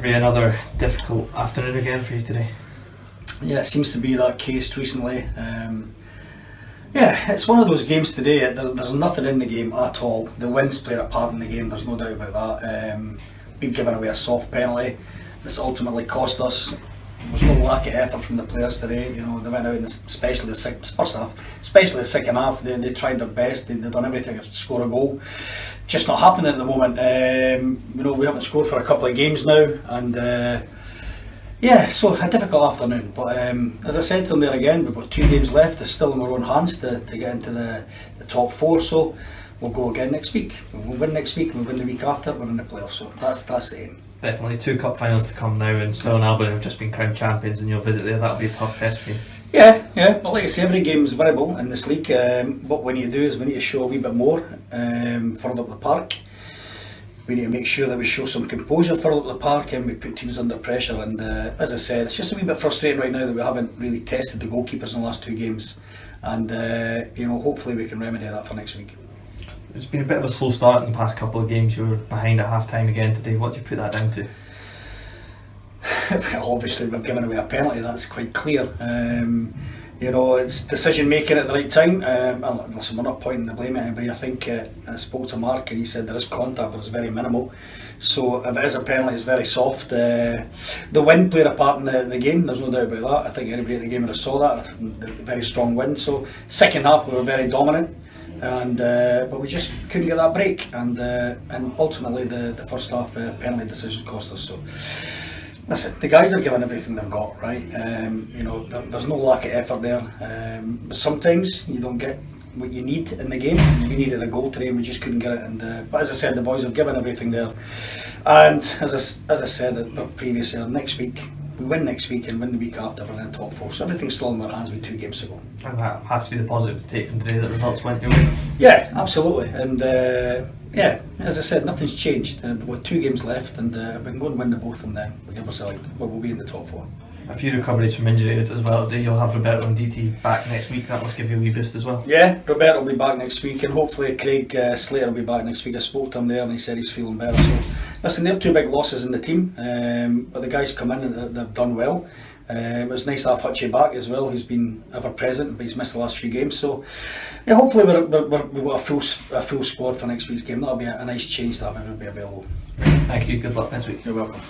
Ray, another difficult afternoon again for you today. Yeah, it seems to be that case recently. Yeah, it's one of those games today. There's nothing in the game at all. The winds play a part in the game, there's no doubt about that. We've given away a soft penalty that's ultimately cost us. There was no lack of effort from the players today. You know, they went out, especially the first half, especially the second half. They tried their best. They've done everything to score a goal. Just not happening at the moment. You know, we haven't scored for a couple of games now, and yeah, so a difficult afternoon. But as I said to them there again, we've got 2 games left. It's still in our own hands to get into the top 4. So we'll go again next week. We'll win next week, and we'll win the week after. We're in the playoffs. So that's the aim. Definitely 2 cup finals to come now, and Stirling Albion have just been crowned champions, and your visit there, that'll be a tough test for you. Yeah, but like I say, every game is winnable in this league. What we need to do is we need to show a wee bit more further up the park. We need to make sure that we show some composure further up the park and we put teams under pressure. And as I said, it's just a wee bit frustrating right now that we haven't really tested the goalkeepers in the last 2 games. And you know, hopefully we can remedy that for next week. It's been a bit of a slow start in the past couple of games. You were behind at half time again today. What do you put that down to? Well, obviously we've given away a penalty, that's quite clear. You know, it's decision making at the right time. Listen, we're not pointing the blame at anybody. I think I spoke to Mark and he said there is contact, but it's very minimal. So if it is a penalty, it's very soft. The wind played a part in the game, there's no doubt about that. I think anybody at the game would have saw that, the very strong wind. So second half we were very dominant, and but we just couldn't get that break. And ultimately the first half penalty decision cost us. So. Listen, the guys are giving everything they've got, right? You know, there's no lack of effort there. But sometimes you don't get what you need in the game. We needed a goal today and we just couldn't get it. But as I said, the boys have given everything there. And as I said previously, next week, we win next week and win the week after, we're in the top 4. So everything's still in our hands with 2 games to go. And that has to be the positive to take from today, that results went your way. Yeah, absolutely. And yeah, as I said, nothing's changed. We've got 2 games left, and if we can go and win the both of them, then we give ourselves, we'll be in the top 4. A few recoveries from injury as well today. You'll have Roberto and DT back next week. That must give you a wee boost as well. Yeah, Roberto will be back next week, and hopefully Craig Slater will be back next week. I spoke to him there and he said he's feeling better. So listen, they're 2 big losses in the team, but the guys come in and they've done well. It was nice to have Hutchie back as well, who's been ever present, but he's missed the last few games. So yeah, hopefully we've got a full squad for next week's game. That'll be a nice change to have everybody available. Thank you, good luck next week. You're welcome.